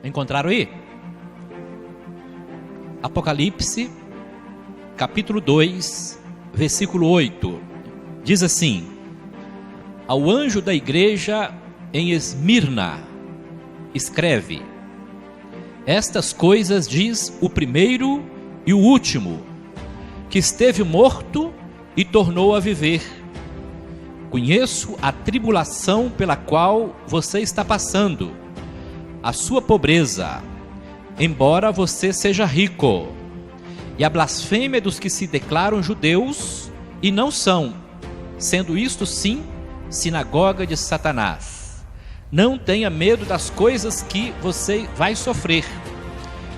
Encontraram aí? Apocalipse, capítulo 2, versículo 8. Diz assim: ao anjo da igreja em Esmirna, escreve: estas coisas diz o primeiro e o último, que esteve morto e tornou a viver. Conheço a tribulação pela qual você está passando, a sua pobreza, embora você seja rico, e a blasfêmia dos que se declaram judeus e não são, sendo isto sim sinagoga de Satanás. Não tenha medo das coisas que você vai sofrer.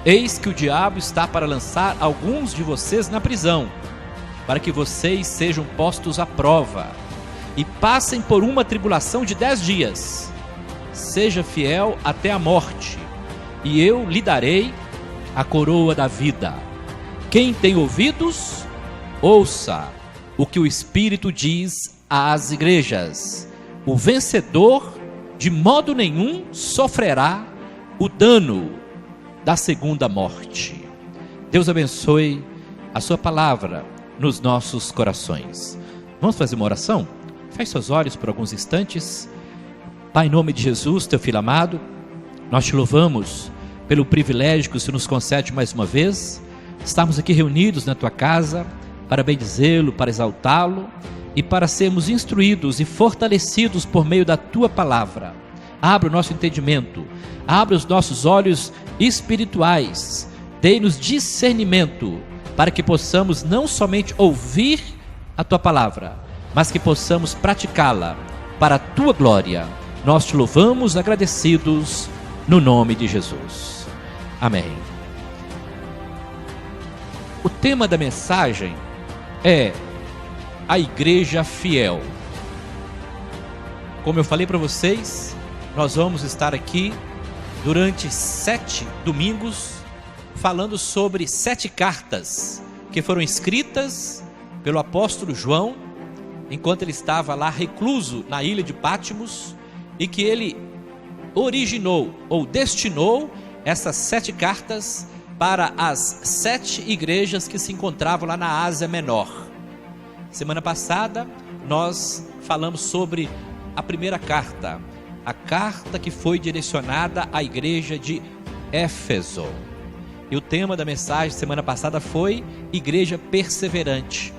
Eis que o diabo está para lançar alguns de vocês na prisão, para que vocês sejam postos à prova e passem por uma tribulação de 10 dias. Seja fiel até a morte, e eu lhe darei a coroa da vida. Quem tem ouvidos, ouça o que o Espírito diz às igrejas. O vencedor de modo nenhum sofrerá o dano da segunda morte. Deus abençoe a sua palavra nos nossos corações. Vamos fazer uma oração? Feche seus olhos por alguns instantes. Pai, em nome de Jesus, teu filho amado, nós te louvamos pelo privilégio que o Senhor nos concede mais uma vez. Estamos aqui reunidos na tua casa para bendizê-lo, para exaltá-lo e para sermos instruídos e fortalecidos por meio da tua palavra. Abra o nosso entendimento, abra os nossos olhos espirituais, dê-nos discernimento para que possamos não somente ouvir a tua palavra, mas que possamos praticá-la para a tua glória. Nós te louvamos agradecidos no nome de Jesus. Amém. O tema da mensagem é a igreja fiel. Como eu falei para vocês, nós vamos estar aqui durante 7 domingos falando sobre 7 cartas que foram escritas pelo apóstolo João enquanto ele estava lá recluso na ilha de Patmos, e que ele originou ou destinou essas 7 cartas para as 7 igrejas que se encontravam lá na Ásia Menor. Semana passada nós falamos sobre a primeira carta, a carta que foi direcionada à igreja de Éfeso. E o tema da mensagem semana passada foi igreja perseverante.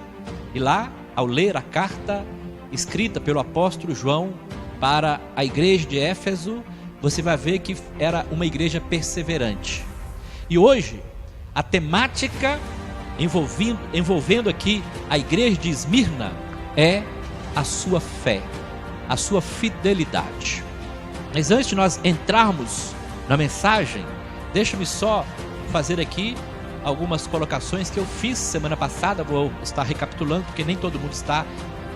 E lá, ao ler a carta escrita pelo apóstolo João para a igreja de Éfeso, você vai ver que era uma igreja perseverante. E hoje, a temática envolvendo aqui a igreja de Esmirna é a sua fé, a sua fidelidade. Mas antes de nós entrarmos na mensagem, deixa-me só fazer aqui algumas colocações que eu fiz semana passada. Vou estar recapitulando, porque nem todo mundo está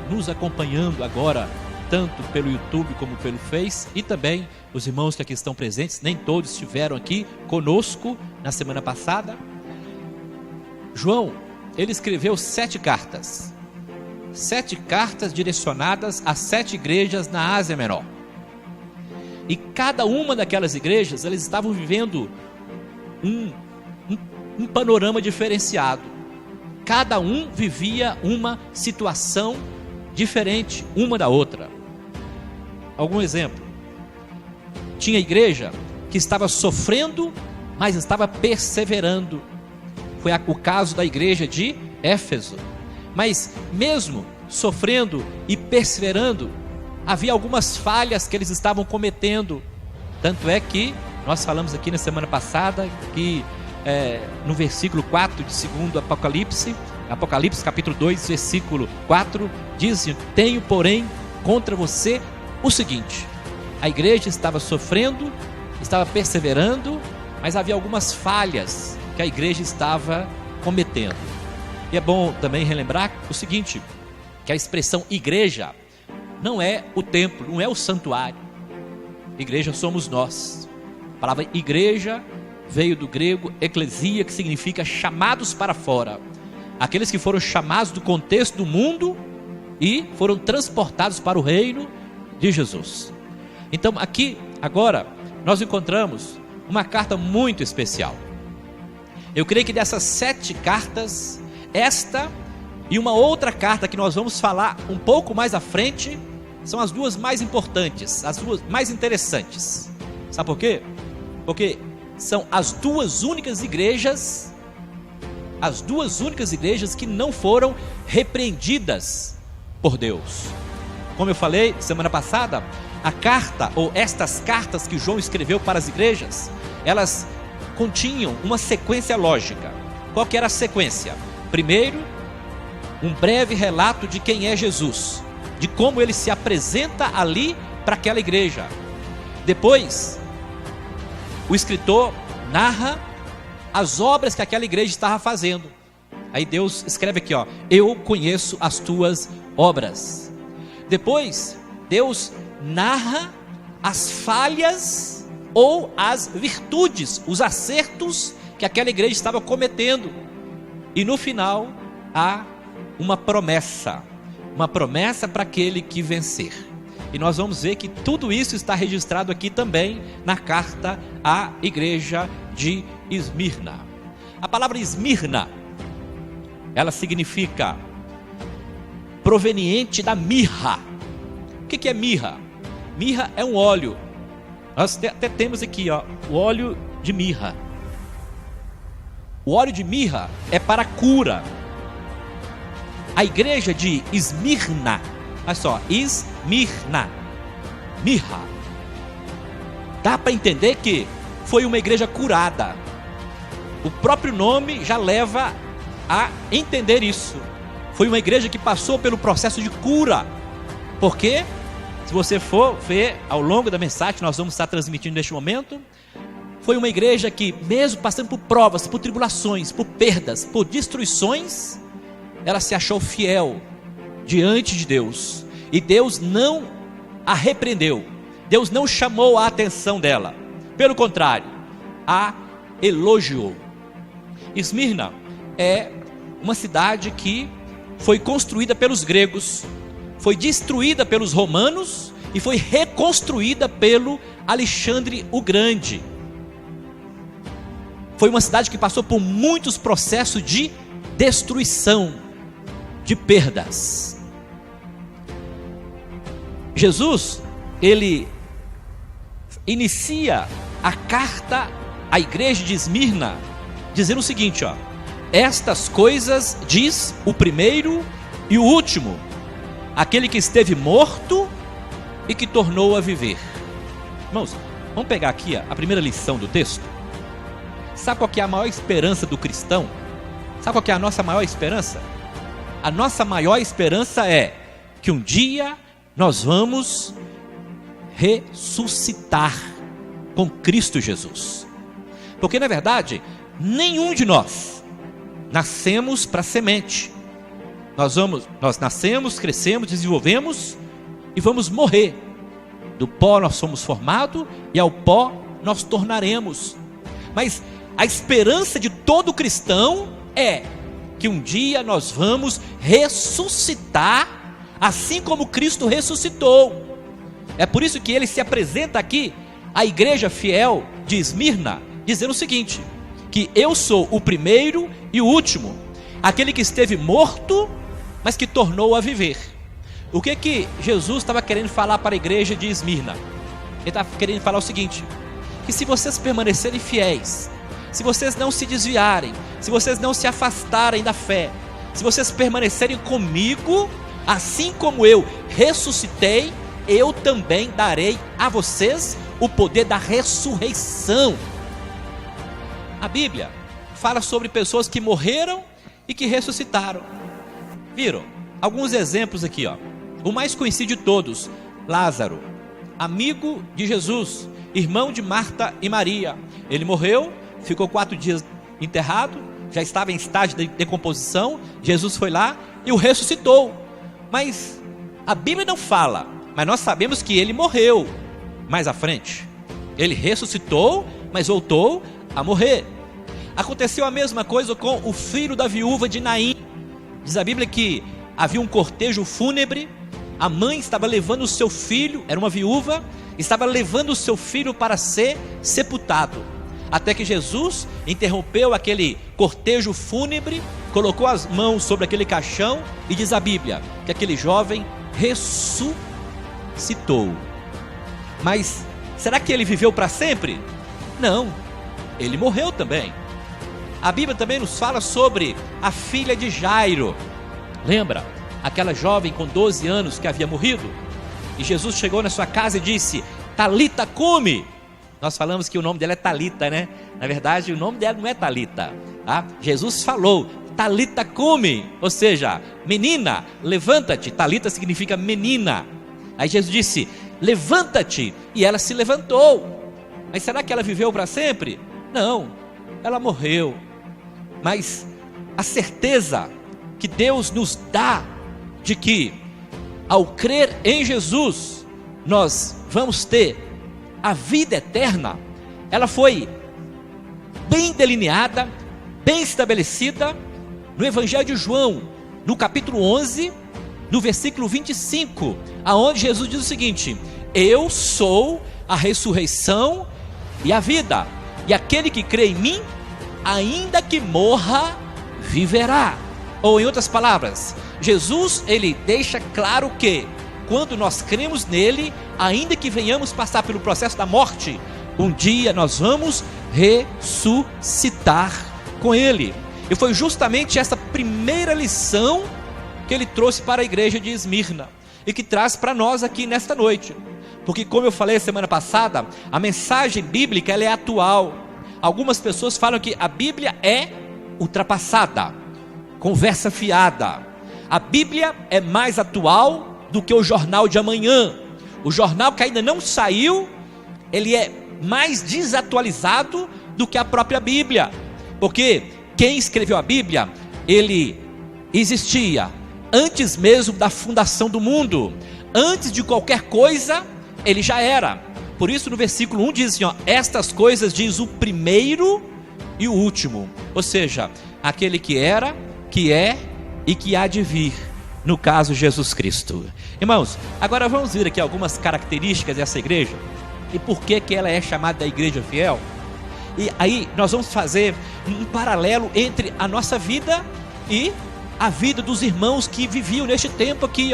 nos acompanhando agora, tanto pelo YouTube como pelo Face, e também os irmãos que aqui estão presentes, nem todos estiveram aqui conosco na semana passada. João, ele escreveu 7 cartas, 7 cartas direcionadas a 7 igrejas na Ásia Menor, e cada uma daquelas igrejas, eles estavam vivendo um panorama diferenciado. Cada um vivia uma situação diferente uma da outra. Algum exemplo? Tinha igreja que estava sofrendo, mas estava perseverando. Foi o caso da igreja de Éfeso. Mas mesmo sofrendo e perseverando, havia algumas falhas que eles estavam cometendo. Tanto é que nós falamos aqui na semana passada que no versículo 4 de 2 Apocalipse capítulo 2, versículo 4, diz: tenho porém contra você o seguinte: a igreja estava sofrendo, estava perseverando, mas havia algumas falhas que a igreja estava cometendo. E é bom também relembrar o seguinte, que a expressão igreja não é o templo, não é o santuário. Igreja somos nós. A palavra igreja veio do grego eclesia, que significa chamados para fora. Aqueles que foram chamados do contexto do mundo e foram transportados para o reino de Jesus. Então aqui, agora, nós encontramos uma carta muito especial. Eu creio que dessas 7 cartas, esta e uma outra carta que nós vamos falar um pouco mais à frente, são as duas mais importantes, as duas mais interessantes. Sabe por quê? Porque são as duas únicas igrejas que não foram repreendidas por Deus. Como eu falei semana passada, a carta, ou estas cartas que João escreveu para as igrejas, elas continham uma sequência lógica. Qual que era a sequência? Primeiro, um breve relato de quem é Jesus, de como ele se apresenta ali para aquela igreja. Depois, o escritor narra as obras que aquela igreja estava fazendo. Aí Deus escreve aqui, ó: eu conheço as tuas obras. Depois, Deus narra as falhas ou as virtudes, os acertos que aquela igreja estava cometendo. E no final, há uma promessa para aquele que vencer. E nós vamos ver que tudo isso está registrado aqui também na carta à igreja de Esmirna. A palavra Esmirna, ela significa proveniente da mirra. O que é mirra? Mirra é um óleo. Nós até temos aqui, ó, o óleo de mirra. O óleo de mirra é para cura. A igreja de Esmirna, olha só, Esmirna, mirra, dá para entender que foi uma igreja curada. O próprio nome já leva a entender isso. Foi uma igreja que passou pelo processo de cura. Porque, se você for ver ao longo da mensagem que nós vamos estar transmitindo neste momento, foi uma igreja que, mesmo passando por provas, por tribulações, por perdas, por destruições, ela se achou fiel diante de Deus. E Deus não a repreendeu. Deus não chamou a atenção dela. Pelo contrário, a elogiou. Esmirna é uma cidade que foi construída pelos gregos, foi destruída pelos romanos e foi reconstruída pelo Alexandre o Grande. Foi uma cidade que passou por muitos processos de destruição, de perdas. Jesus, ele inicia a carta à igreja de Esmirna dizendo o seguinte, ó: estas coisas diz o primeiro e o último, aquele que esteve morto e que tornou a viver. Irmãos, vamos pegar aqui a primeira lição do texto. Sabe qual que é a maior esperança do cristão? Sabe qual que é a nossa maior esperança? A nossa maior esperança é que um dia nós vamos ressuscitar com Cristo Jesus. Porque na verdade, nenhum de nós nascemos para semente. Nós nascemos, crescemos, desenvolvemos e vamos morrer. Do pó nós somos formados e ao pó nós tornaremos. Mas a esperança de todo cristão é que um dia nós vamos ressuscitar, assim como Cristo ressuscitou. É por isso que ele se apresenta aqui à igreja fiel de Esmirna, dizendo o seguinte: que eu sou o primeiro e o último, aquele que esteve morto, mas que tornou a viver. O que Jesus estava querendo falar para a igreja de Esmirna? Ele estava querendo falar o seguinte: que se vocês permanecerem fiéis, se vocês não se desviarem, se vocês não se afastarem da fé, se vocês permanecerem comigo, assim como eu ressuscitei, eu também darei a vocês o poder da ressurreição. A Bíblia fala sobre pessoas que morreram e que ressuscitaram. Viram? Alguns exemplos aqui, ó. O mais conhecido de todos, Lázaro, amigo de Jesus, irmão de Marta e Maria. Ele morreu, ficou 4 dias enterrado, já estava em estágio de decomposição. Jesus foi lá e o ressuscitou. Mas a Bíblia não fala, mas nós sabemos que ele morreu mais à frente. Ele ressuscitou, mas voltou a morrer. Aconteceu a mesma coisa com o filho da viúva de Naim. Diz a Bíblia que havia um cortejo fúnebre. A mãe estava levando o seu filho, era uma viúva, estava levando o seu filho para ser sepultado. até que Jesus interrompeu aquele cortejo fúnebre, colocou as mãos sobre aquele caixão e diz a Bíblia que aquele jovem ressuscitou. Mas será que ele viveu para sempre? Não, ele morreu também. A Bíblia também nos fala sobre a filha de Jairo. Lembra? Aquela jovem com 12 anos que havia morrido? E Jesus chegou na sua casa e disse: Talita cumi. Nós falamos que o nome dela é Talita, né? Na verdade, o nome dela não é Talita, tá? Jesus falou: Talita cumi, ou seja, menina, levanta-te. Talita significa menina. Aí Jesus disse: levanta-te. E ela se levantou. Mas será que ela viveu para sempre? Não, ela morreu. Mas a certeza que Deus nos dá de que, ao crer em Jesus, nós vamos ter a vida eterna, ela foi bem delineada, bem estabelecida no Evangelho de João, no capítulo 11, no versículo 25, aonde Jesus diz o seguinte: eu sou a ressurreição e a vida, e aquele que crê em mim, ainda que morra, viverá. Ou em outras palavras, Jesus, ele deixa claro que, quando nós cremos nele, ainda que venhamos passar pelo processo da morte, um dia nós vamos ressuscitar com ele. E foi justamente essa primeira lição que ele trouxe para a igreja de Esmirna, e que traz para nós aqui nesta noite. Porque, como eu falei semana passada, a mensagem bíblica ela é atual. Algumas pessoas falam que a Bíblia é ultrapassada, conversa fiada. A Bíblia é mais atual do que o jornal de amanhã. O jornal que ainda não saiu, ele é mais desatualizado do que a própria Bíblia. Porque quem escreveu a Bíblia, ele existia antes mesmo da fundação do mundo. Antes de qualquer coisa, ele já era. Por isso no versículo 1 diz assim, estas coisas diz o primeiro e o último. Ou seja, aquele que era, que é e que há de vir, no caso Jesus Cristo. Irmãos, agora vamos ver aqui algumas características dessa igreja e por que ela é chamada da igreja fiel. E aí nós vamos fazer um paralelo entre a nossa vida e a vida dos irmãos que viviam neste tempo aqui,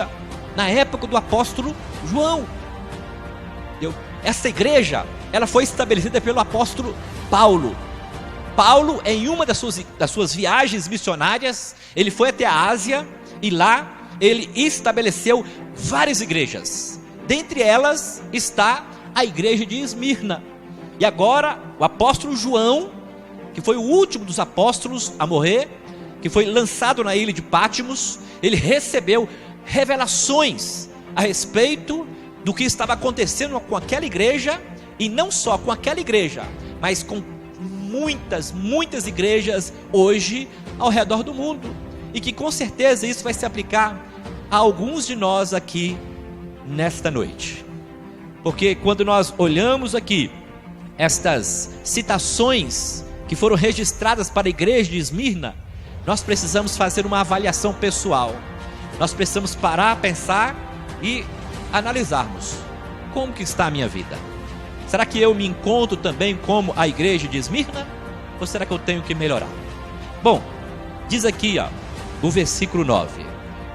na época do apóstolo João. Essa igreja, ela foi estabelecida pelo apóstolo Paulo. Paulo, em uma das suas viagens missionárias, ele foi até a Ásia e lá ele estabeleceu várias igrejas. Dentre elas está a igreja de Esmirna. E agora o apóstolo João, que foi o último dos apóstolos a morrer, que foi lançado na ilha de Pátimos, ele recebeu revelações a respeito do que estava acontecendo com aquela igreja, e não só com aquela igreja, mas com muitas igrejas hoje ao redor do mundo, e que com certeza isso vai se aplicar a alguns de nós aqui nesta noite. Porque quando nós olhamos aqui estas citações que foram registradas para a igreja de Esmirna, nós precisamos fazer uma avaliação pessoal. Nós precisamos parar, pensar e analisarmos como que está a minha vida. Será que eu me encontro também como a igreja de Esmirna? Ou será que eu tenho que melhorar? Bom, diz aqui o versículo 9: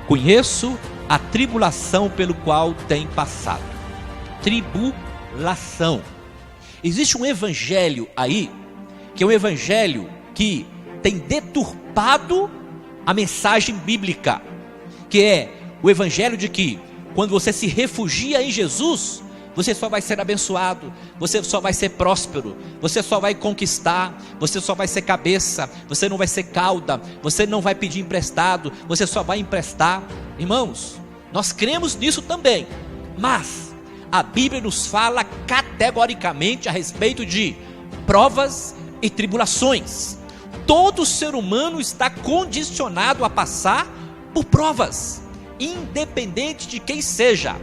conheço a tribulação pelo qual tem passado. Tribulação. Existe um evangelho aí, que é um evangelho que tem deturpado a mensagem bíblica, que é o evangelho de que quando você se refugia em Jesus, você só vai ser abençoado, você só vai ser próspero, você só vai conquistar, você só vai ser cabeça, você não vai ser cauda, você não vai pedir emprestado, você só vai emprestar. Irmãos, nós cremos nisso também, mas a Bíblia nos fala categoricamente a respeito de provas e tribulações. Todo ser humano está condicionado a passar por provas, independente de quem seja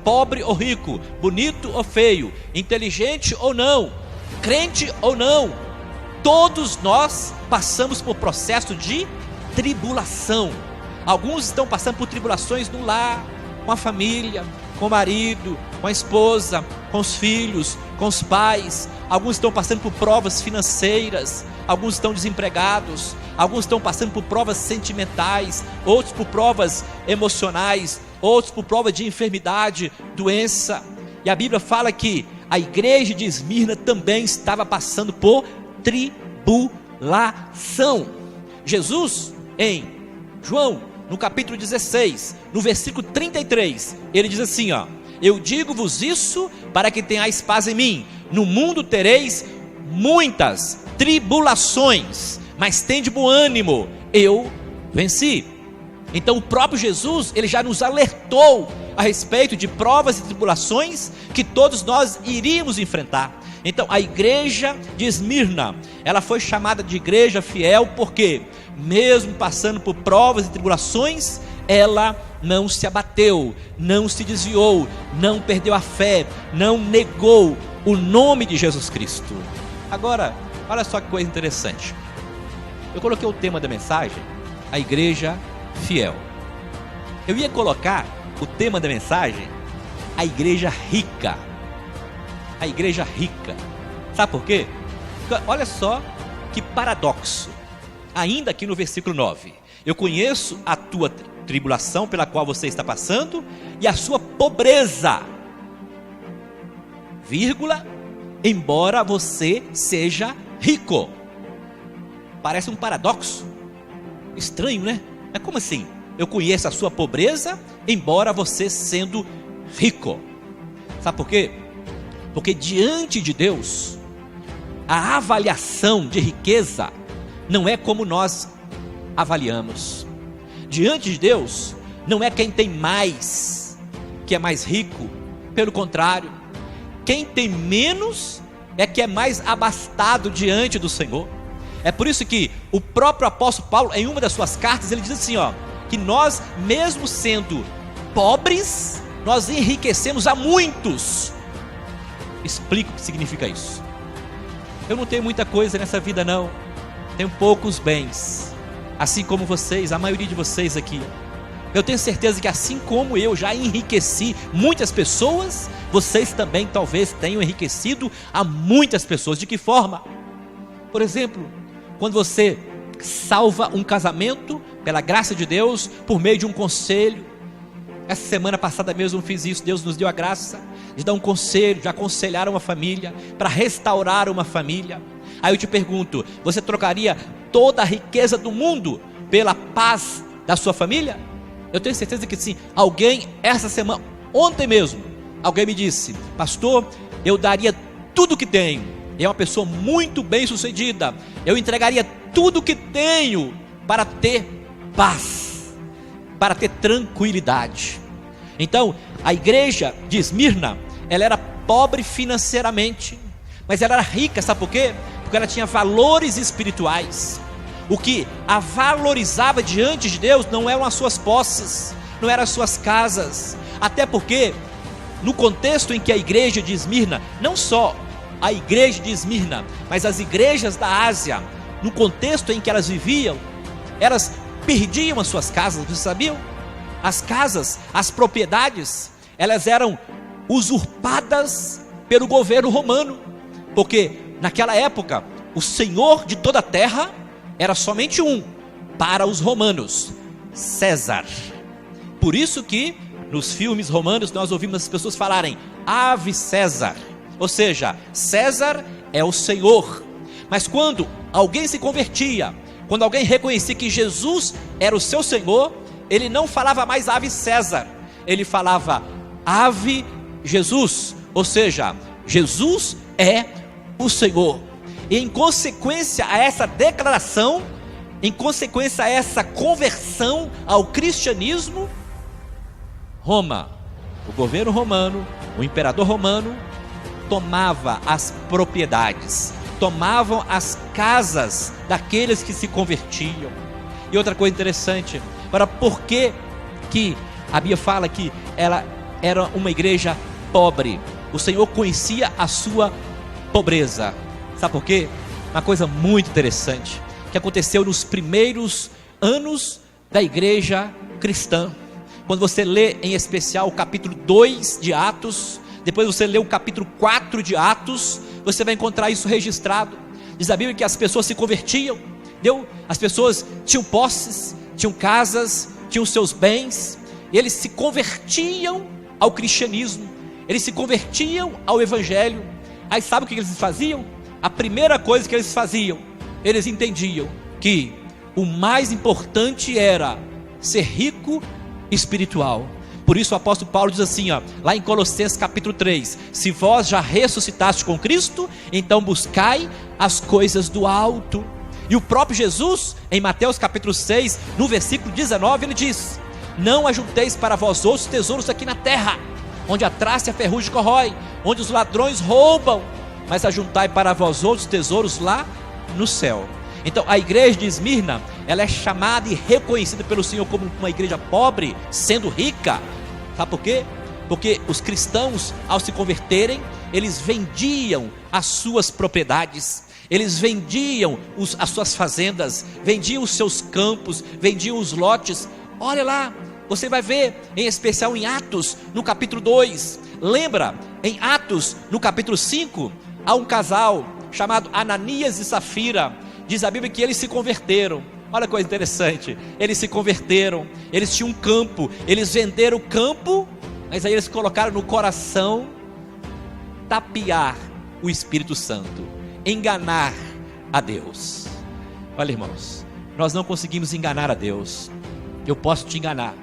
pobre ou rico, bonito ou feio, inteligente ou não, crente ou não. Todos nós passamos por processo de tribulação. Alguns estão passando por tribulações no lar, com a família, com o marido, com a esposa, com os filhos, com os pais. alguns estão passando por provas financeiras, alguns estão desempregados, alguns estão passando por provas sentimentais, outros por provas emocionais, outros por prova de enfermidade, doença. E a Bíblia fala que a igreja de Esmirna também estava passando por tribulação. Jesus, em João, no capítulo 16, no versículo 33, ele diz assim, eu digo-vos isso para que tenhais paz em mim. No mundo tereis muitas tribulações, mas tende bom ânimo, eu venci. Então o próprio Jesus, ele já nos alertou a respeito de provas e tribulações que todos nós iríamos enfrentar. Então a igreja de Esmirna, ela foi chamada de igreja fiel porque, mesmo passando por provas e tribulações, ela não se abateu, não se desviou, não perdeu a fé, não negou o nome de Jesus Cristo. Agora, olha só que coisa interessante. Eu coloquei o tema da mensagem, a igreja fiel. Eu ia colocar o tema da mensagem, a igreja rica. A igreja rica. Sabe por quê? Olha só que paradoxo. Ainda aqui no versículo 9. Eu conheço a tua tribulação pela qual você está passando e a sua pobreza, vírgula, embora você seja rico. Parece um paradoxo. Estranho, né? Mas como assim? Eu conheço a sua pobreza, embora você sendo rico. Sabe por quê? Porque diante de Deus, a avaliação de riqueza não é como nós avaliamos. Diante de Deus, não é quem tem mais que é mais rico. Pelo contrário, quem tem menos é que é mais abastado diante do Senhor. É por isso que o próprio apóstolo Paulo, em uma das suas cartas, ele diz assim, que nós, mesmo sendo pobres, nós enriquecemos a muitos. Explico o que significa isso. Eu não tenho muita coisa nessa vida não, tenho poucos bens, assim como vocês, a maioria de vocês aqui. Eu tenho certeza que assim como eu já enriqueci muitas pessoas, vocês também talvez tenham enriquecido a muitas pessoas. De que forma? Por exemplo, quando você salva um casamento, pela graça de Deus, por meio de um conselho. Essa semana passada mesmo eu fiz isso. Deus nos deu a graça de dar um conselho, de aconselhar uma família, para restaurar uma família. Aí eu te pergunto, você trocaria toda a riqueza do mundo pela paz da sua família? Eu tenho certeza que sim. Alguém, essa semana, ontem mesmo, alguém me disse, pastor, eu daria tudo que tenho. É uma pessoa muito bem sucedida, eu entregaria tudo que tenho para ter paz, para ter tranquilidade. Então a igreja de Esmirna, ela era pobre financeiramente, mas ela era rica, sabe por quê? Porque ela tinha valores espirituais. O que a valorizava diante de Deus não eram as suas posses, não eram as suas casas, até porque no contexto em que a igreja de Esmirna, não só a igreja de Esmirna, mas as igrejas da Ásia, no contexto em que elas viviam, elas perdiam as suas casas. Vocês sabiam? As casas, as propriedades, elas eram usurpadas pelo governo romano, porque naquela época o senhor de toda a terra era somente um, para os romanos, César. Por isso que nos filmes romanos nós ouvimos as pessoas falarem Ave César, ou seja, César é o Senhor. Mas quando alguém se convertia, quando alguém reconhecia que Jesus era o seu Senhor, ele não falava mais Ave César, ele falava Ave Jesus, ou seja, Jesus é o Senhor. E em consequência a essa declaração, em consequência a essa conversão ao cristianismo, Roma, o governo romano, o imperador romano, tomava as propriedades, tomavam as casas daqueles que se convertiam. E outra coisa interessante, para por que a Bíblia fala que ela era uma igreja pobre? O Senhor conhecia a sua pobreza. Sabe por quê? Uma coisa muito interessante que aconteceu nos primeiros anos da igreja cristã. Quando você lê em especial o capítulo 2 de Atos, depois você lê o capítulo 4 de Atos, você vai encontrar isso registrado. Diz a Bíblia que as pessoas se convertiam, entendeu? As pessoas tinham posses, tinham casas, tinham seus bens, e eles se convertiam ao cristianismo, eles se convertiam ao evangelho. Aí sabe o que eles faziam? A primeira coisa que eles faziam, eles entendiam que o mais importante era ser rico espiritual. Por isso o apóstolo Paulo diz assim, lá em Colossenses capítulo 3, se vós já ressuscitaste com Cristo, então buscai as coisas do alto. E o próprio Jesus, em Mateus capítulo 6, no versículo 19, ele diz: não ajunteis para vós outros tesouros aqui na terra, onde a traça e a ferrugem corrói, onde os ladrões roubam, mas ajuntai para vós outros tesouros lá no céu. Então a igreja de Esmirna, ela é chamada e reconhecida pelo Senhor como uma igreja pobre, sendo rica. Sabe por quê? Porque os cristãos, ao se converterem, eles vendiam as suas propriedades, eles vendiam as suas fazendas, vendiam os seus campos, vendiam os lotes. Olha lá, você vai ver, em especial em Atos, no capítulo 2, lembra, em Atos, no capítulo 5, há um casal chamado Ananias e Safira. Diz a Bíblia que eles se converteram. Olha que coisa interessante, eles se converteram, eles tinham um campo, eles venderam o campo, mas aí eles colocaram no coração tapear o Espírito Santo, enganar a Deus. Olha, irmãos, nós não conseguimos enganar a Deus. Eu posso te enganar,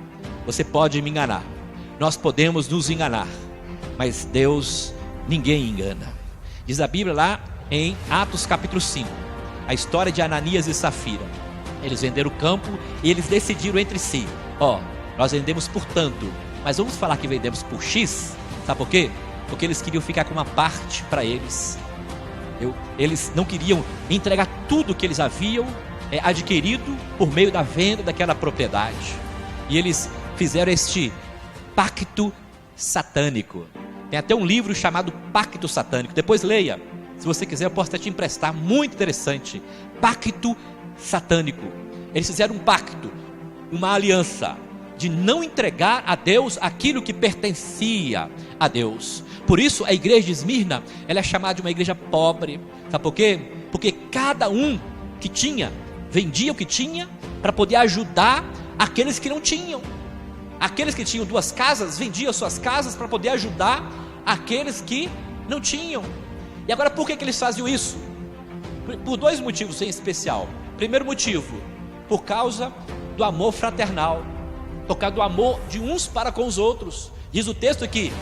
você pode me enganar, nós podemos nos enganar, mas Deus ninguém engana. Diz a Bíblia lá em Atos capítulo 5, a história de Ananias e Safira. Eles venderam o campo e eles decidiram entre si: nós vendemos por tanto, mas vamos falar que vendemos por X. Sabe por quê? Porque eles queriam ficar com uma parte para eles. Eles não queriam entregar tudo que eles haviam adquirido por meio da venda daquela propriedade. E eles fizeram este pacto satânico. Tem até um livro chamado Pacto Satânico, depois leia, se você quiser eu posso até te emprestar, muito interessante. Pacto satânico. Eles fizeram um pacto, uma aliança, de não entregar a Deus aquilo que pertencia a Deus. Por isso a igreja de Esmirna, ela é chamada de uma igreja pobre. Sabe por quê? Porque cada um que tinha, vendia o que tinha, para poder ajudar aqueles que não tinham. Aqueles que tinham 2 casas, vendiam suas casas para poder ajudar aqueles que não tinham. E agora por que eles faziam isso? Por 2 motivos em especial. Primeiro motivo, por causa do amor fraternal, por causa do amor de uns para com os outros. Diz o texto que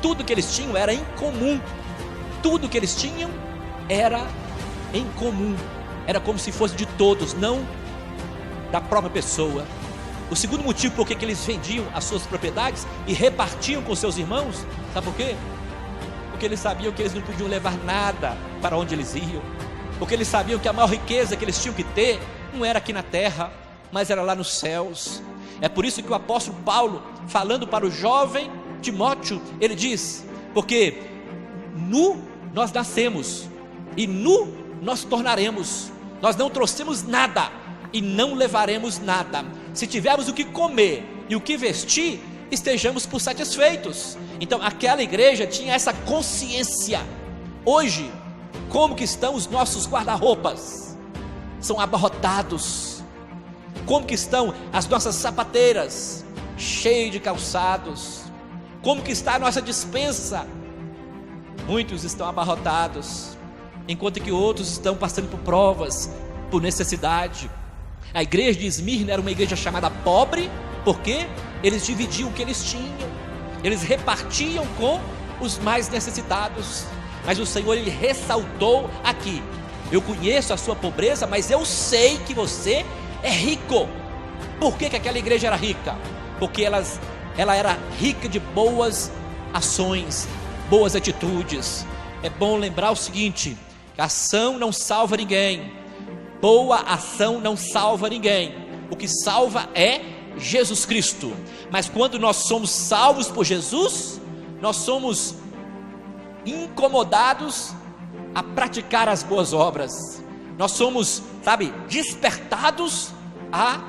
tudo que eles tinham era em comum. Tudo que eles tinham era em comum. Era como se fosse de todos, não da própria pessoa. O segundo motivo por que eles vendiam as suas propriedades e repartiam com seus irmãos, sabe por quê? Porque eles sabiam que eles não podiam levar nada para onde eles iam. Porque eles sabiam que a maior riqueza que eles tinham que ter não era aqui na terra, mas era lá nos céus. É por isso que o apóstolo Paulo, falando para o jovem Timóteo, ele diz: porque nu nós nascemos e nu nós tornaremos. Nós não trouxemos nada e não levaremos nada. Se tivermos o que comer e o que vestir, estejamos por satisfeitos. Então aquela igreja tinha essa consciência. Hoje, como que estão os nossos guarda-roupas? São abarrotados. Como que estão as nossas sapateiras? Cheias de calçados. Como que está a nossa despensa? Muitos estão abarrotados, enquanto que outros estão passando por provas, por necessidade. A igreja de Esmirna era uma igreja chamada pobre, porque eles dividiam o que eles tinham, eles repartiam com os mais necessitados. Mas o Senhor, ele ressaltou aqui: eu conheço a sua pobreza, mas eu sei que você é rico. Por que aquela igreja era rica? Porque ela era rica de boas ações, boas atitudes. É bom lembrar o seguinte: que a ação não salva ninguém, boa ação não salva ninguém. O que salva é Jesus Cristo. Mas quando nós somos salvos por Jesus, nós somos incomodados a praticar as boas obras. Nós somos, despertados a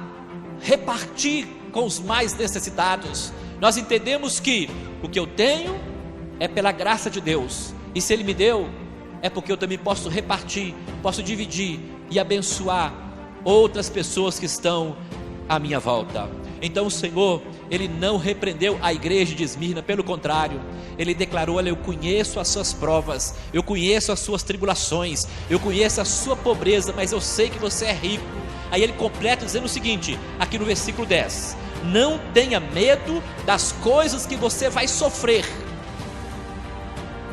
repartir com os mais necessitados. Nós entendemos que o que eu tenho é pela graça de Deus, e se Ele me deu, é porque eu também posso repartir, posso dividir e abençoar outras pessoas que estão à minha volta. Então o Senhor, Ele não repreendeu a igreja de Esmirna, pelo contrário, Ele declarou: olha, eu conheço as suas provas, eu conheço as suas tribulações, eu conheço a sua pobreza, mas eu sei que você é rico. Aí Ele completa dizendo o seguinte, aqui no versículo 10: não tenha medo das coisas que você vai sofrer.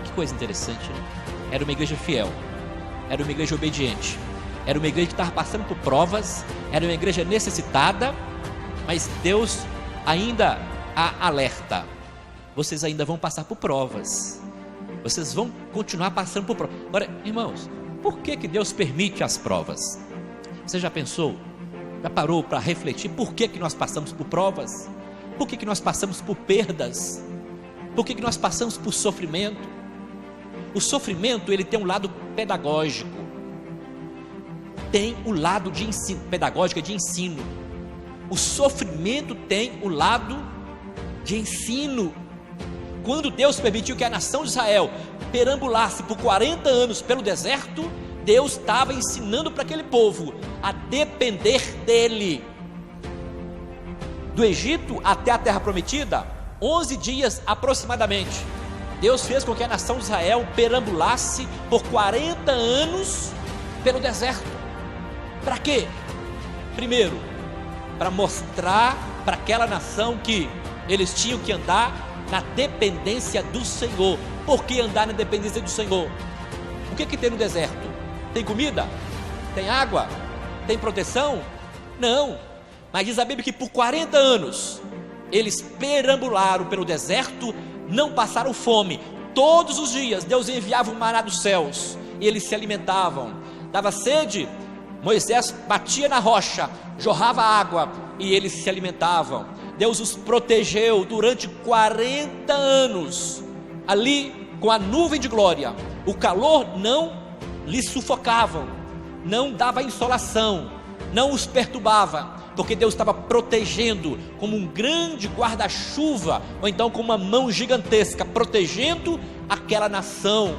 Que coisa interessante, né? Era uma igreja fiel, era uma igreja obediente, era uma igreja que estava passando por provas, era uma igreja necessitada, mas Deus ainda a alerta: vocês ainda vão passar por provas, vocês vão continuar passando por provas. Agora, irmãos, por que Deus permite as provas? Você já pensou, já parou para refletir por que nós passamos por provas? Por que nós passamos por perdas? Por que nós passamos por sofrimento? O sofrimento, ele tem um lado pedagógico, tem o lado de ensino, pedagógico, de ensino. O sofrimento tem o lado de ensino. Quando Deus permitiu que a nação de Israel perambulasse por 40 anos pelo deserto, Deus estava ensinando para aquele povo a depender dele. Do Egito até a terra prometida, 11 dias aproximadamente, Deus fez com que a nação de Israel perambulasse por 40 anos pelo deserto. Para quê? Primeiro, para mostrar para aquela nação que eles tinham que andar na dependência do Senhor. Por que andar na dependência do Senhor? O que tem no deserto? Tem comida? Tem água? Tem proteção? Não. Mas diz a Bíblia que por 40 anos eles perambularam pelo deserto, não passaram fome. Todos os dias Deus enviava um maná dos céus e eles se alimentavam. Dava sede, Moisés batia na rocha, jorrava água e eles se alimentavam. Deus os protegeu durante 40 anos, ali com a nuvem de glória. O calor não lhes sufocava, não dava insolação, não os perturbava, porque Deus estava protegendo como um grande guarda-chuva, ou então com uma mão gigantesca, protegendo aquela nação.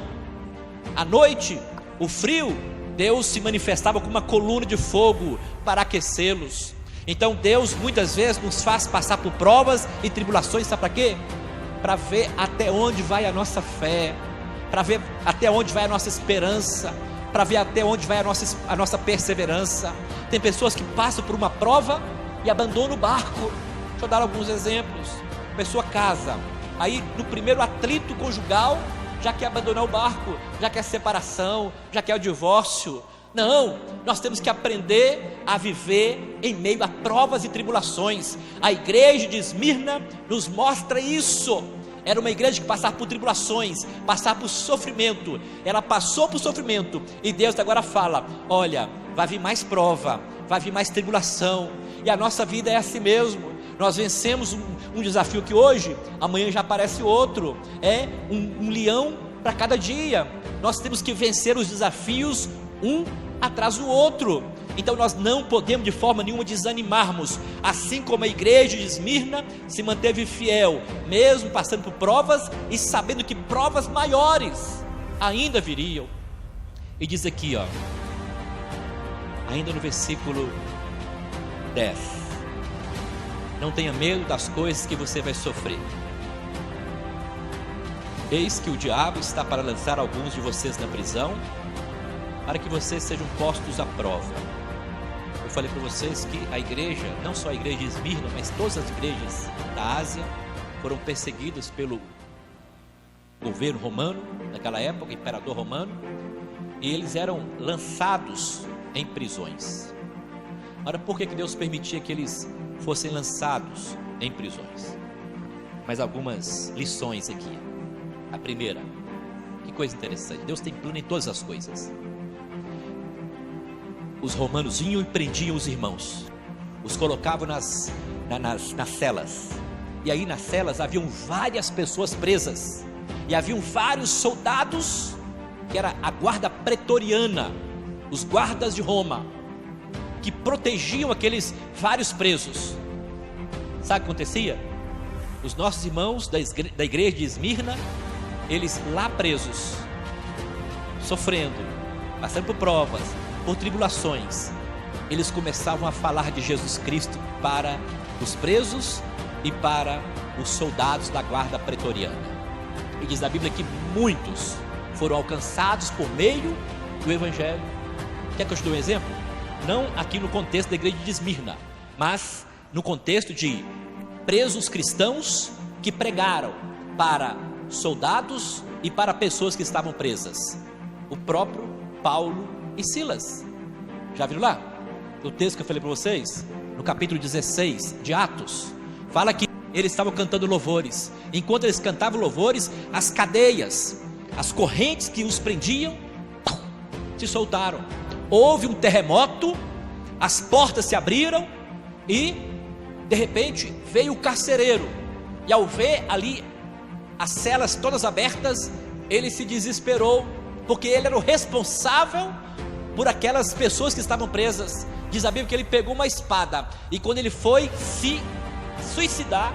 À noite, o frio, Deus se manifestava com uma coluna de fogo para aquecê-los. Então Deus muitas vezes nos faz passar por provas e tribulações, sabe para quê? Para ver até onde vai a nossa fé, para ver até onde vai a nossa esperança, para ver até onde vai a nossa perseverança. Tem pessoas que passam por uma prova e abandonam o barco. Deixa eu dar alguns exemplos. A pessoa casa, aí no primeiro atrito conjugal já quer abandonar o barco, já quer separação, já quer o divórcio. Não, nós temos que aprender a viver em meio a provas e tribulações. A igreja de Esmirna nos mostra isso. Era uma igreja que passava por tribulações, passava por sofrimento. Ela passou por sofrimento e Deus agora fala: olha, vai vir mais prova, vai vir mais tribulação. E a nossa vida é assim mesmo. Nós vencemos um desafio que hoje, amanhã já aparece outro. É um leão para cada dia. Nós temos que vencer os desafios um atrás do outro. Então nós não podemos de forma nenhuma desanimarmos. Assim como a igreja de Esmirna se manteve fiel, mesmo passando por provas e sabendo que provas maiores ainda viriam. E diz aqui, ó, ainda no versículo 10: não tenha medo das coisas que você vai sofrer. Eis que o diabo está para lançar alguns de vocês na prisão, para que vocês sejam postos à prova. Eu falei para vocês que a igreja, não só a igreja de Esmirna, mas todas as igrejas da Ásia foram perseguidas pelo governo romano, naquela época, imperador romano, e eles eram lançados em prisões. Ora, por que Deus permitia que eles fossem lançados em prisões? Mas algumas lições aqui. A primeira, que coisa interessante, Deus tem plano em todas as coisas. Os romanos vinham e prendiam os irmãos, os colocavam nas celas, e aí nas celas haviam várias pessoas presas, e haviam vários soldados, que era a guarda pretoriana, os guardas de Roma, que protegiam aqueles vários presos. Sabe o que acontecia? Os nossos irmãos da igreja de Esmirna, eles lá presos, sofrendo, passando por provas, por tribulações, eles começavam a falar de Jesus Cristo para os presos e para os soldados da guarda pretoriana. E diz a Bíblia que muitos foram alcançados por meio do Evangelho. Quer que eu te dê um exemplo? Não aqui no contexto da igreja de Esmirna, mas no contexto de presos cristãos que pregaram para soldados e para pessoas que estavam presas. O próprio Paulo e Silas. Já viram lá? O texto que eu falei para vocês, no capítulo 16 de Atos, fala que eles estavam cantando louvores. Enquanto eles cantavam louvores, as cadeias, as correntes que os prendiam, se soltaram. Houve um terremoto, as portas se abriram e de repente veio o carcereiro. E ao ver ali as celas todas abertas, ele se desesperou, porque ele era o responsável por aquelas pessoas que estavam presas. Diz a Bíblia que ele pegou uma espada, e quando ele foi se suicidar,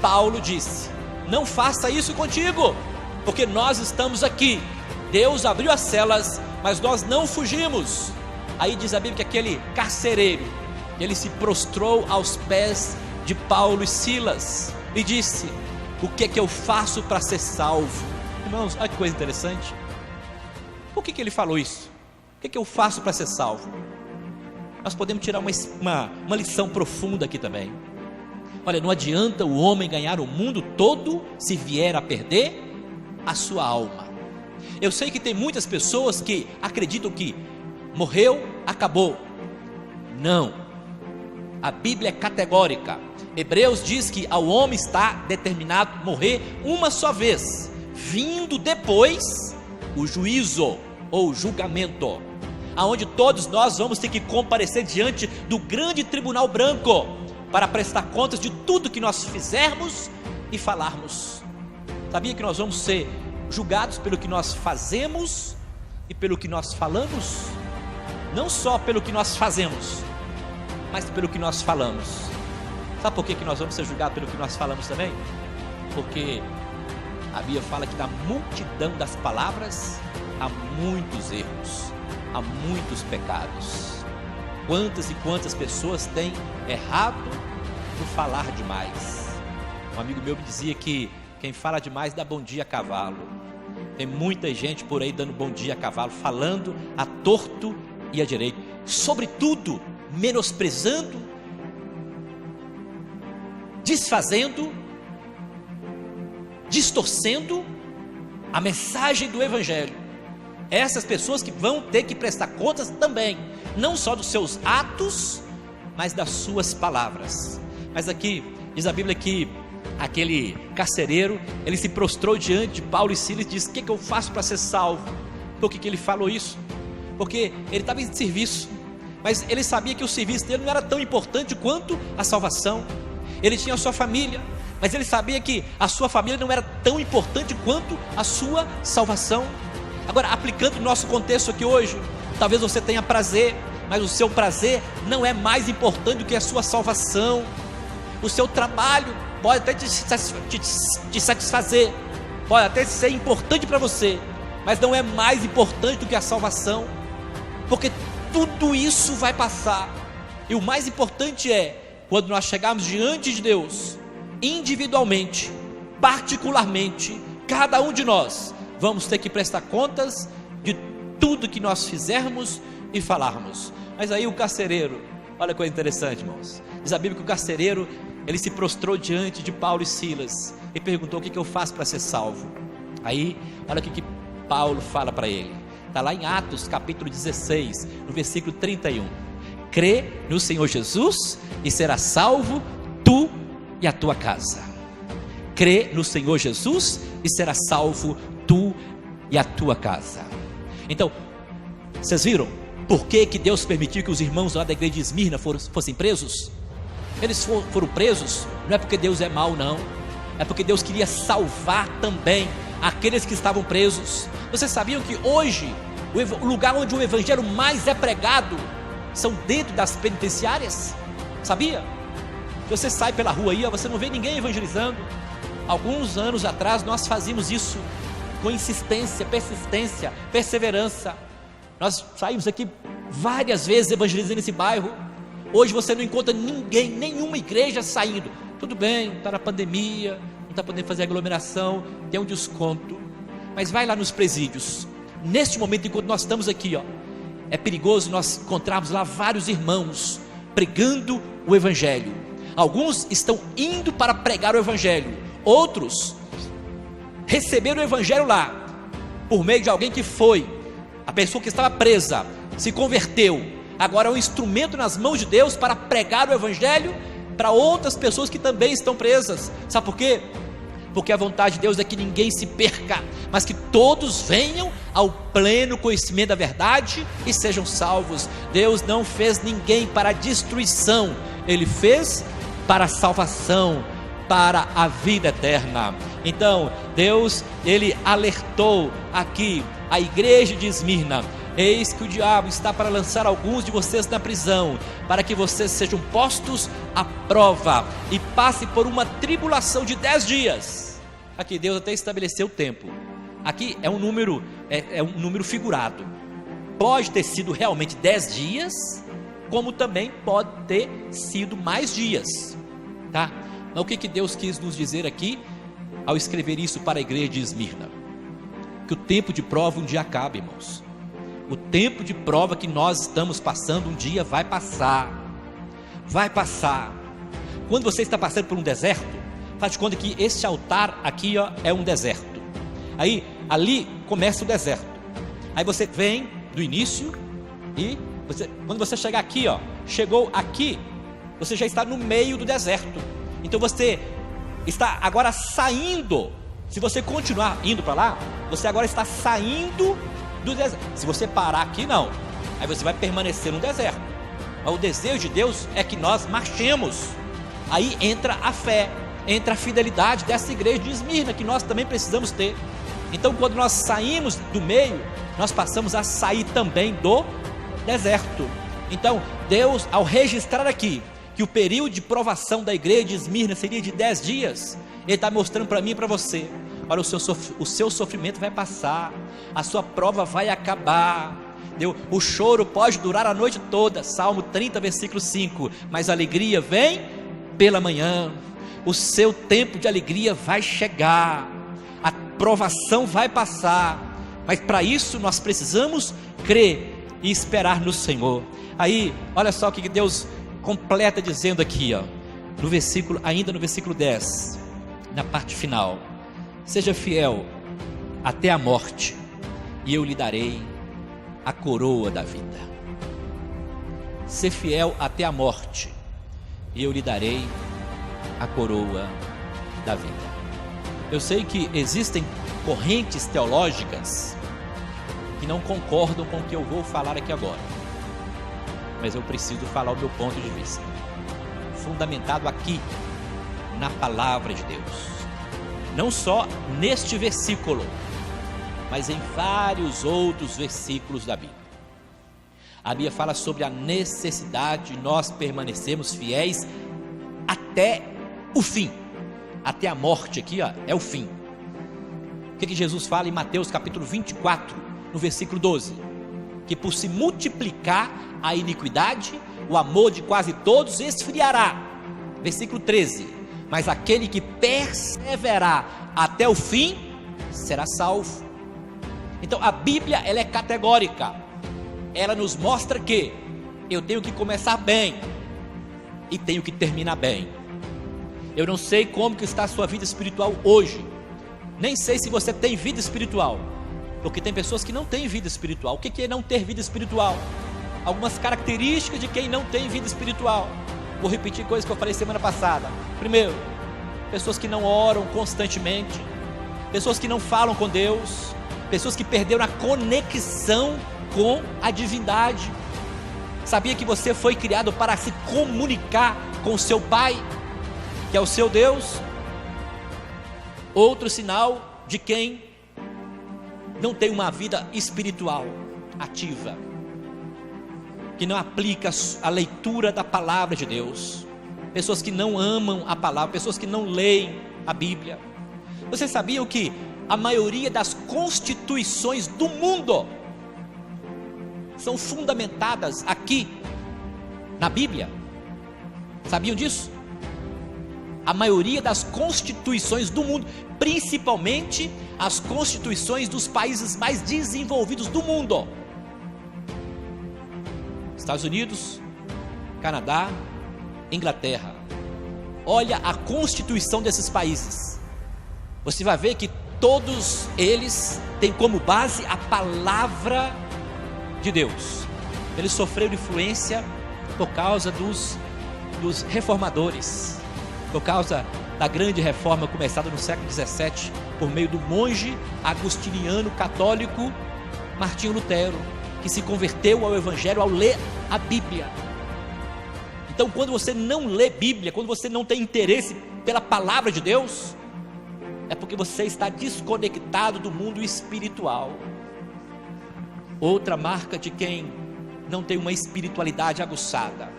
Paulo disse: não faça isso contigo, porque nós estamos aqui. Deus abriu as celas, mas nós não fugimos. Aí diz a Bíblia que aquele carcereiro, ele se prostrou aos pés de Paulo e Silas e disse: o que é que eu faço para ser salvo? Irmãos, olha que coisa interessante. Por que ele falou isso? O que é que eu faço para ser salvo? Nós podemos tirar uma lição profunda aqui também. Olha, não adianta o homem ganhar o mundo todo se vier a perder a sua alma. Eu sei que tem muitas pessoas que acreditam que morreu, acabou. Não, a Bíblia é categórica. Hebreus diz que ao homem está determinado morrer uma só vez, vindo depois o juízo ou julgamento, aonde todos nós vamos ter que comparecer diante do grande tribunal branco para prestar contas de tudo que nós fizermos e falarmos. Sabia que nós vamos ser julgados pelo que nós fazemos e pelo que nós falamos? Não só pelo que nós fazemos, mas pelo que nós falamos. Sabe por que nós vamos ser julgados pelo que nós falamos também? Porque a Bíblia fala que na multidão das palavras há muitos erros, há muitos pecados. Quantas e quantas pessoas têm errado por falar demais. Um amigo meu me dizia que quem fala demais dá bom dia a cavalo. Tem muita gente por aí dando bom dia a cavalo, falando a torto e a direito, sobretudo menosprezando, desfazendo, distorcendo a mensagem do Evangelho. Essas pessoas que vão ter que prestar contas também, não só dos seus atos, mas das suas palavras. Mas aqui diz a Bíblia que aquele carcereiro, ele se prostrou diante de Paulo e Silas e disse: o que eu faço para ser salvo? Por que ele falou isso? Porque ele estava em serviço, mas ele sabia que o serviço dele não era tão importante quanto a salvação. Ele tinha a sua família, mas ele sabia que a sua família não era tão importante quanto a sua salvação. Agora, aplicando o nosso contexto aqui hoje, talvez você tenha prazer, mas o seu prazer não é mais importante do que a sua salvação. O seu trabalho pode até te satisfazer, pode até ser importante para você, mas não é mais importante do que a salvação, porque tudo isso vai passar. E o mais importante é, quando nós chegarmos diante de Deus, individualmente, particularmente, cada um de nós, vamos ter que prestar contas de tudo que nós fizermos e falarmos. Mas aí o carcereiro, olha que coisa interessante, irmãos. Diz a Bíblia que o carcereiro, ele se prostrou diante de Paulo e Silas e perguntou: o que eu faço para ser salvo? Aí, olha o que Paulo fala para ele. Está lá em Atos capítulo 16, no versículo 31. Crê no Senhor Jesus e será salvo tu e a tua casa. Crê no Senhor Jesus e será salvo tu e a tua casa. Então, vocês viram por que Deus permitiu que os irmãos lá da igreja de Esmirna fossem presos? Eles foram presos, não é porque Deus é mau, não. É porque Deus queria salvar também aqueles que estavam presos. Vocês sabiam que hoje o lugar onde o evangelho mais é pregado são dentro das penitenciárias? Sabia? Você sai pela rua aí, você não vê ninguém evangelizando. Alguns anos atrás nós fazíamos isso. com insistência, persistência, perseverança. Nós saímos aqui várias vezes evangelizando esse bairro. Hoje você não encontra ninguém, nenhuma igreja saindo. Tudo bem, está na pandemia, não está podendo fazer aglomeração, tem um desconto, mas vai lá nos presídios. Neste momento, enquanto nós estamos aqui, é perigoso nós encontrarmos lá vários irmãos pregando o evangelho. Alguns estão indo para pregar o evangelho, outros receberam o evangelho lá, por meio de alguém que foi, a pessoa que estava presa, se converteu, agora é um instrumento nas mãos de Deus para pregar o evangelho para outras pessoas que também estão presas. Sabe por quê? Porque a vontade de Deus é que ninguém se perca, mas que todos venham ao pleno conhecimento da verdade e sejam salvos. Deus não fez ninguém para a destruição, Ele fez para a salvação, para a vida eterna. Então Deus, Ele alertou aqui a igreja de Esmirna: eis que o diabo está para lançar alguns de vocês na prisão, para que vocês sejam postos à prova e passem por uma tribulação de 10 dias. Aqui Deus até estabeleceu o tempo. Aqui é um número figurado. Pode ter sido realmente 10 dias, como também pode ter sido mais dias, tá? Mas o que Deus quis nos dizer aqui ao escrever isso para a igreja de Esmirna? Que o tempo de prova um dia acaba, irmãos. O tempo de prova que nós estamos passando um dia vai passar. Vai passar. Quando você está passando por um deserto, faz de conta que este altar aqui é um deserto. Aí ali começa o deserto. Aí você vem do início e quando você chegar aqui, chegou aqui, você já está no meio do deserto. Então você está agora saindo. Se você continuar indo para lá, você agora está saindo do deserto. Se você parar aqui, não, aí você vai permanecer no deserto. Mas o desejo de Deus é que nós marchemos. Aí entra a fé, entra a fidelidade dessa igreja de Esmirna, que nós também precisamos ter. Então quando nós saímos do meio, nós passamos a sair também do deserto. Então Deus, ao registrar aqui que o período de provação da igreja de Esmirna seria de 10 dias, Ele está mostrando para mim e para você: olha, o seu sofrimento vai passar, a sua prova vai acabar. O choro pode durar a noite toda, Salmo 30, versículo 5, mas a alegria vem pela manhã. O seu tempo de alegria vai chegar, a provação vai passar, mas para isso nós precisamos crer e esperar no Senhor. Aí, olha só o que Deus completa dizendo aqui, ainda no versículo 10, na parte final: seja fiel até a morte, e eu lhe darei a coroa da vida. Ser fiel até a morte, e eu lhe darei a coroa da vida. Eu sei que existem correntes teológicas que não concordam com o que eu vou falar aqui agora, mas eu preciso falar o meu ponto de vista, fundamentado aqui na palavra de Deus, não só neste versículo, mas em vários outros versículos da Bíblia. A Bíblia fala sobre a necessidade de nós permanecermos fiéis até o fim. Até a morte aqui é o fim. O que Jesus fala em Mateus capítulo 24, no versículo 12? Que por se multiplicar a iniquidade, o amor de quase todos esfriará. Versículo 13: mas aquele que perseverar até o fim será salvo. Então a Bíblia, ela é categórica. Ela nos mostra que eu tenho que começar bem e tenho que terminar bem. Eu não sei como que está a sua vida espiritual hoje, nem sei se você tem vida espiritual, porque tem pessoas que não têm vida espiritual. O que é não ter vida espiritual? Algumas características de quem não tem vida espiritual. Vou repetir coisas que eu falei semana passada. Primeiro, pessoas que não oram constantemente, pessoas que não falam com Deus, pessoas que perderam a conexão com a divindade. Sabia que você foi criado para se comunicar com o seu Pai, que é o seu Deus? Outro sinal de quem não tem uma vida espiritual ativa, que não aplica a leitura da palavra de Deus, pessoas que não amam a palavra, pessoas que não leem a Bíblia. Vocês sabiam que a maioria das constituições do mundo são fundamentadas aqui na Bíblia. Sabiam disso? A maioria das constituições do mundo, principalmente as constituições dos países mais desenvolvidos do mundo: Estados Unidos, Canadá, Inglaterra. Olha a constituição desses países, você vai ver que todos eles têm como base a palavra de Deus. Eles sofreram influência por causa dos reformadores, por causa da grande reforma começada no século XVII, por meio do monge agostiniano católico Martinho Lutero, que se converteu ao Evangelho ao ler a Bíblia. Então, quando você não lê Bíblia, quando você não tem interesse pela palavra de Deus, é porque você está desconectado do mundo espiritual. Outra marca de quem não tem uma espiritualidade aguçada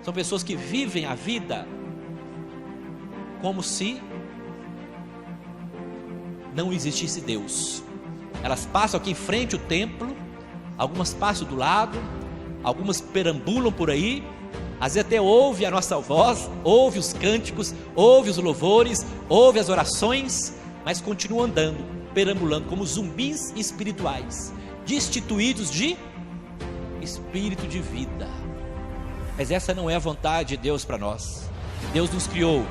são pessoas que vivem a vida como se não existisse Deus. Elas passam aqui em frente ao templo, algumas passam do lado, algumas perambulam por aí, às vezes até ouve a nossa voz, ouve os cânticos, ouve os louvores, ouve as orações, mas continuam andando, perambulando como zumbis espirituais, destituídos de espírito de vida. Mas essa não é a vontade de Deus para nós. Deus nos criou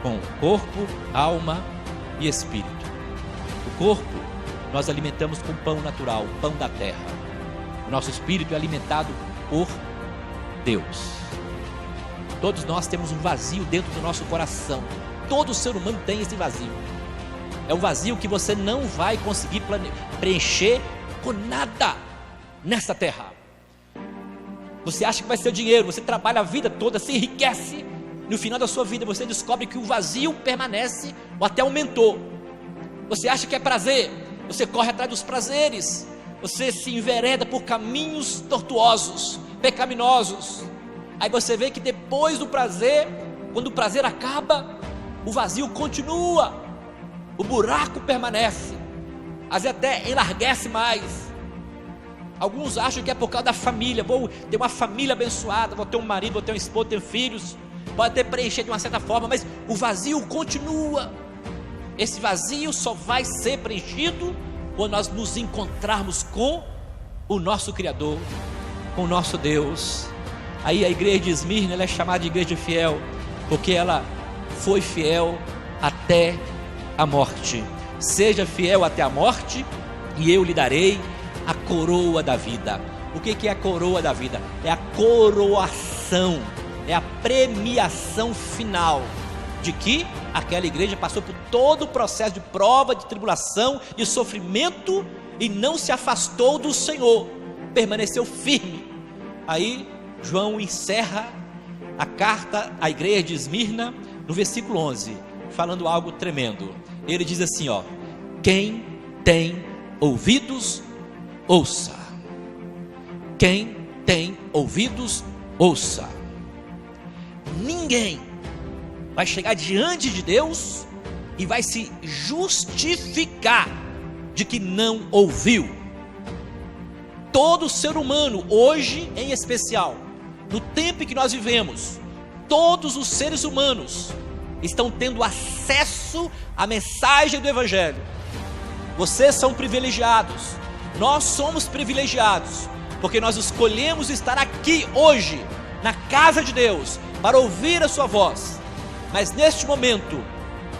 com corpo, alma e espírito. O corpo nós alimentamos com pão natural, pão da terra. O nosso espírito é alimentado por Deus. Todos nós temos um vazio dentro do nosso coração. Todo ser humano tem esse vazio. É um vazio que você não vai conseguir preencher com nada nessa terra. Você acha que vai ser dinheiro, você trabalha a vida toda, se enriquece, no final da sua vida você descobre que o vazio permanece ou até aumentou. Você acha que é prazer, você corre atrás dos prazeres, você se envereda por caminhos tortuosos, pecaminosos. Aí você vê que depois do prazer, quando o prazer acaba, o vazio continua, o buraco permanece, às vezes até enlarguece mais. Alguns acham que é por causa da família, vou ter uma família abençoada, vou ter um marido, vou ter uma esposa, vou ter filhos, pode até preencher de uma certa forma, mas o vazio continua. Esse vazio só vai ser preenchido quando nós nos encontrarmos com o nosso Criador, com o nosso Deus. Aí a igreja de Esmirna, ela é chamada de igreja fiel, porque ela foi fiel até a morte. Seja fiel até a morte, e eu lhe darei a coroa da vida. O que é a coroa da vida? É a coroação, é a premiação final de que aquela igreja passou por todo o processo de prova, de tribulação, de sofrimento, e não se afastou do Senhor, permaneceu firme. Aí João encerra a carta à igreja de Esmirna no versículo 11, falando algo tremendo. Ele diz assim, ó: quem tem ouvidos, ouça. Quem tem ouvidos, ouça. Ninguém vai chegar diante de Deus e vai se justificar de que não ouviu. Todo ser humano, hoje em especial, no tempo em que nós vivemos, todos os seres humanos estão tendo acesso à mensagem do Evangelho. Vocês são privilegiados, nós somos privilegiados, porque nós escolhemos estar aqui hoje, na casa de Deus, para ouvir a sua voz. Mas neste momento,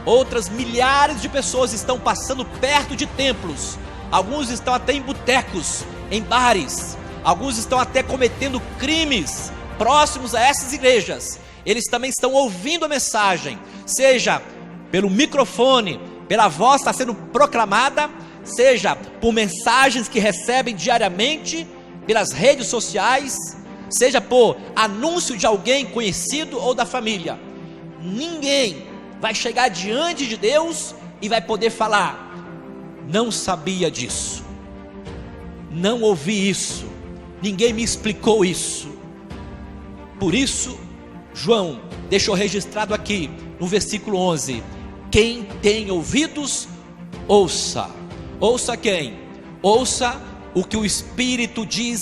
outras milhares de pessoas estão passando perto de templos, alguns estão até em botecos, em bares, alguns estão até cometendo crimes próximos a essas igrejas. Eles também estão ouvindo a mensagem, seja pelo microfone, pela voz que está sendo proclamada, seja por mensagens que recebem diariamente, pelas redes sociais, seja por anúncio de alguém conhecido ou da família. Ninguém vai chegar diante de Deus e vai poder falar: não sabia disso, não ouvi isso, ninguém me explicou isso. Por isso, João deixou registrado aqui no versículo 11: quem tem ouvidos, ouça. Ouça quem? Ouça o que o Espírito diz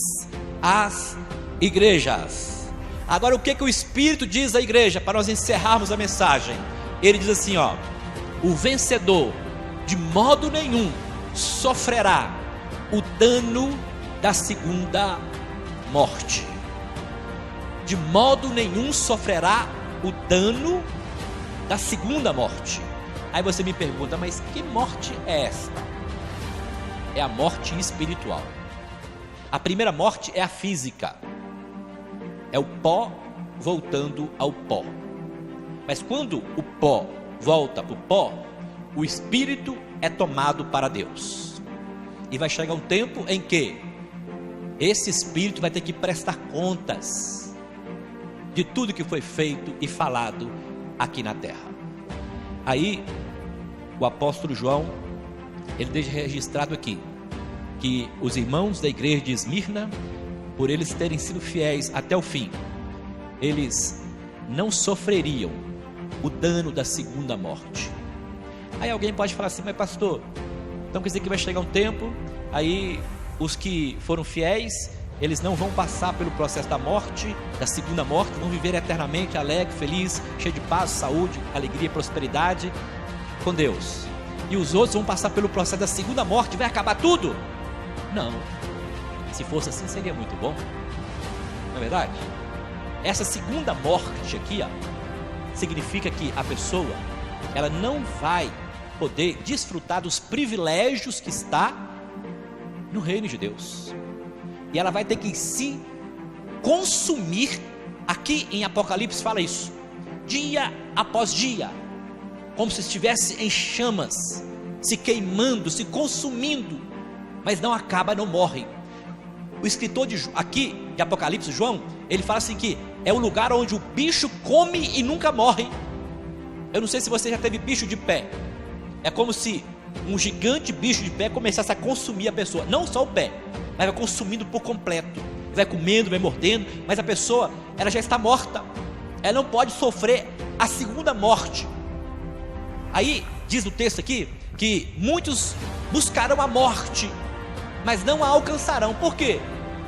às igrejas. Agora, o que o Espírito diz à igreja, para nós encerrarmos a mensagem? Ele diz assim, ó: o vencedor de modo nenhum sofrerá o dano da segunda morte. De modo nenhum sofrerá o dano da segunda morte. Aí você me pergunta, mas que morte é esta? É a morte espiritual. A primeira morte é a física, é o pó voltando ao pó. Mas quando o pó volta para o pó, o espírito é tomado para Deus. E vai chegar um tempo em que esse espírito vai ter que prestar contas de tudo que foi feito e falado aqui na terra. Aí o apóstolo João, ele deixa registrado aqui que os irmãos da igreja de Esmirna, por eles terem sido fiéis até o fim, eles não sofreriam o dano da segunda morte. Aí alguém pode falar assim, mas pastor, então quer dizer que vai chegar um tempo, aí os que foram fiéis, eles não vão passar pelo processo da morte, da segunda morte, vão viver eternamente alegre, feliz, cheio de paz, saúde, alegria e prosperidade com Deus. E os outros vão passar pelo processo da segunda morte, vai acabar tudo? Não. Se fosse assim, seria muito bom. Não é verdade? Essa segunda morte aqui, ó, significa que a pessoa, ela não vai poder desfrutar dos privilégios que está no reino de Deus. E ela vai ter que se consumir. Aqui em Apocalipse fala isso, dia após dia, como se estivesse em chamas, se queimando, se consumindo, mas não acaba, não morre. O escritor aqui de Apocalipse, João, ele fala assim que é o lugar onde o bicho come e nunca morre. Eu não sei se você já teve bicho de pé. É como se um gigante bicho de pé começasse a consumir a pessoa, não só o pé, mas vai consumindo por completo, vai comendo, vai mordendo, mas a pessoa, ela já está morta, ela não pode sofrer a segunda morte. Aí diz o texto aqui que muitos buscarão a morte, mas não a alcançarão. Por quê?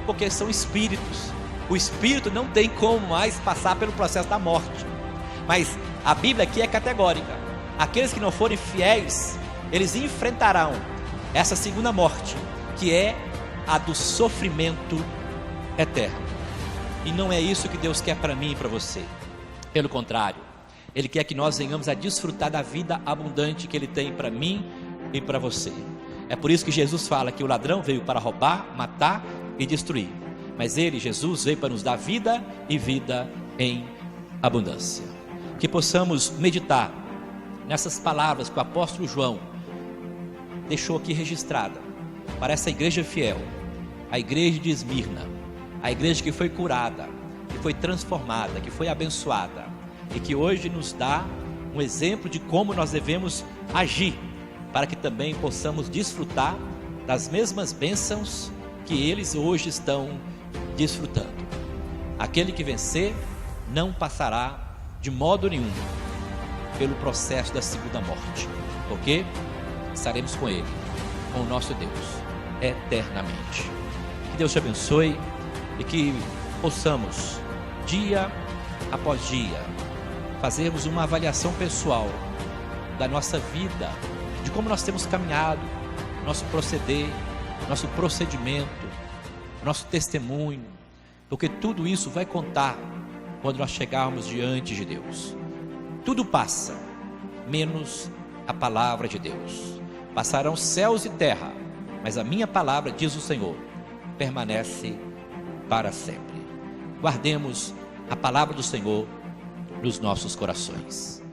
Porque são espíritos. O espírito não tem como mais passar pelo processo da morte. Mas a Bíblia aqui é categórica: aqueles que não forem fiéis, eles enfrentarão essa segunda morte, que é a do sofrimento eterno. E não é isso que Deus quer para mim e para você. Pelo contrário, Ele quer que nós venhamos a desfrutar da vida abundante que Ele tem para mim e para você. É por isso que Jesus fala que o ladrão veio para roubar, matar e destruir. Mas Ele, Jesus, veio para nos dar vida e vida em abundância. Que possamos meditar nessas palavras que o apóstolo João deixou aqui registrada para essa igreja fiel, a igreja de Esmirna, a igreja que foi curada, que foi transformada, que foi abençoada, e que hoje nos dá um exemplo de como nós devemos agir, para que também possamos desfrutar das mesmas bênçãos que eles hoje estão desfrutando. Aquele que vencer não passará de modo nenhum pelo processo da segunda morte, porque estaremos com Ele, com o nosso Deus, eternamente. Que Deus te abençoe e que possamos, dia após dia, fazermos uma avaliação pessoal da nossa vida, de como nós temos caminhado, nosso proceder, nosso procedimento, nosso testemunho, porque tudo isso vai contar quando nós chegarmos diante de Deus. Tudo passa, menos a palavra de Deus. Passarão céus e terra, mas a minha palavra, diz o Senhor, permanece para sempre. Guardemos a palavra do Senhor nos nossos corações.